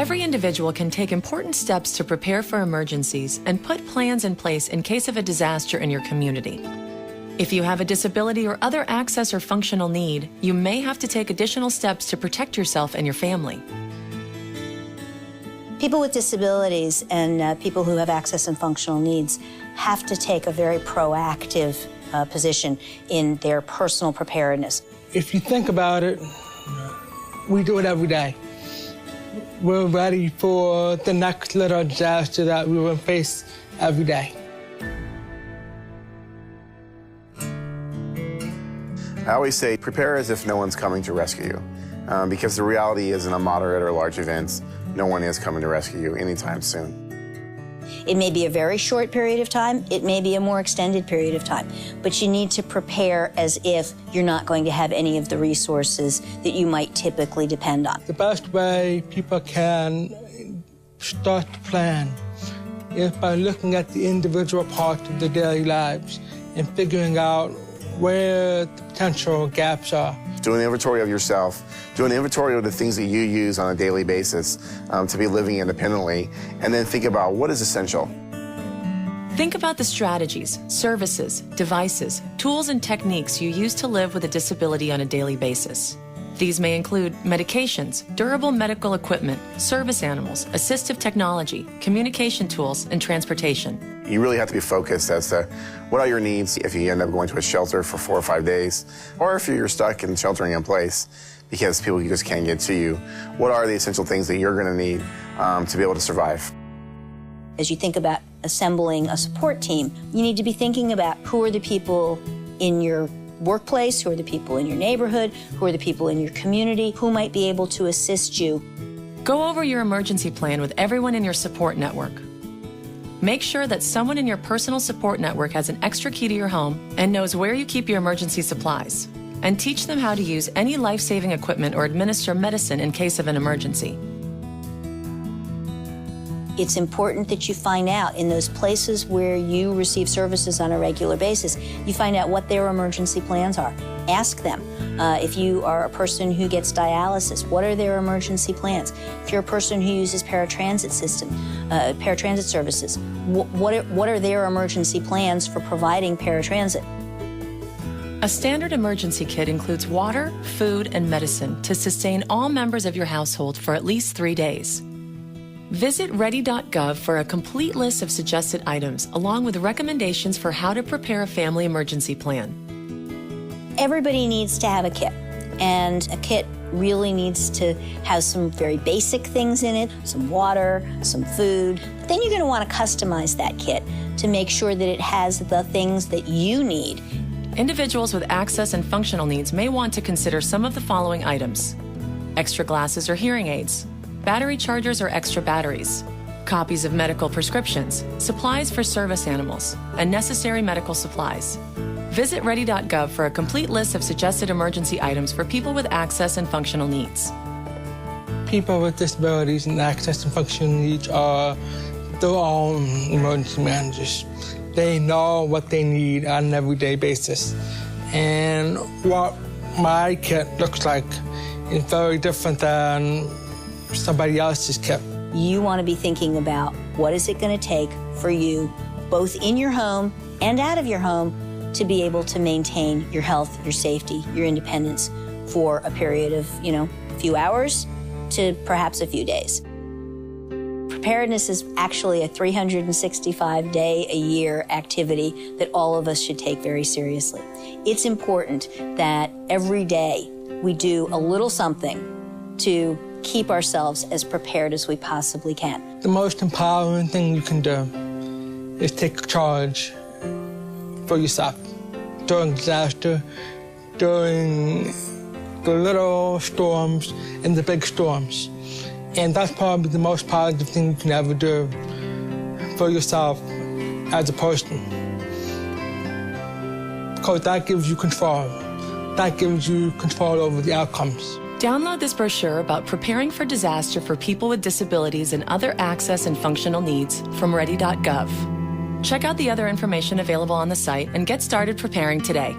Every individual can take important steps to prepare for emergencies and put plans in place in case of a disaster in your community. If you have a disability or other access or functional need, you may have to take additional steps to protect yourself and your family. People with disabilities and people who have access and functional needs have to take a very proactive position in their personal preparedness. If you think about it, we do it every day. We're ready for the next little disaster that we will face every day. I always say, prepare as if no one's coming to rescue you. Because the reality is, in a moderate or large event, no one is coming to rescue you anytime soon. It may be a very short period of time, it may be a more extended period of time, but you need to prepare as if you're not going to have any of the resources that you might typically depend on. The best way people can start to plan is by looking at the individual parts of their daily lives and figuring out where the potential gaps are. Do an inventory of yourself. Do an inventory of the things that you use on a daily basis to be living independently, and then think about what is essential. Think about the strategies, services, devices, tools, and techniques you use to live with a disability on a daily basis. These may include medications, durable medical equipment, service animals, assistive technology, communication tools, and transportation. You really have to be focused as to what are your needs if you end up going to a shelter for 4 or 5 days, or if you're stuck in sheltering in place because people just can't get to you. What are the essential things that you're going to need to be able to survive? As you think about assembling a support team, you need to be thinking about who are the people in your workplace, who are the people in your neighborhood, who are the people in your community, who might be able to assist you. Go over your emergency plan with everyone in your support network. Make sure that someone in your personal support network has an extra key to your home and knows where you keep your emergency supplies. And teach them how to use any life-saving equipment or administer medicine in case of an emergency. It's important that you find out in those places where you receive services on a regular basis, you find out what their emergency plans are. Ask them. If you are a person who gets dialysis, what are their emergency plans? If you're a person who uses paratransit services, what are their emergency plans for providing paratransit? A standard emergency kit includes water, food, and medicine to sustain all members of your household for at least 3 days. Visit ready.gov for a complete list of suggested items, along with recommendations for how to prepare a family emergency plan. Everybody needs to have a kit, and a kit really needs to have some very basic things in it, some water, some food. But then you're going to want to customize that kit to make sure that it has the things that you need. Individuals with access and functional needs may want to consider some of the following items: extra glasses or hearing aids, battery chargers or extra batteries, copies of medical prescriptions, supplies for service animals, and necessary medical supplies. Visit ready.gov for a complete list of suggested emergency items for people with access and functional needs. People with disabilities and access and functional needs are their own emergency managers. They know what they need on an everyday basis. And what my kit looks like is very different than somebody else's kit. You want to be thinking about what is it going to take for you, both in your home and out of your home, to be able to maintain your health, your safety, your independence for a period of, a few hours to perhaps a few days. Preparedness is actually a 365-day-a-year activity that all of us should take very seriously. It's important that every day we do a little something to keep ourselves as prepared as we possibly can. The most empowering thing you can do is take charge for yourself during disaster, during the little storms and the big storms. And that's probably the most positive thing you can ever do for yourself as a person. Because that gives you control. That gives you control over the outcomes. Download this brochure about preparing for disaster for people with disabilities and other access and functional needs from ready.gov. Check out the other information available on the site and get started preparing today.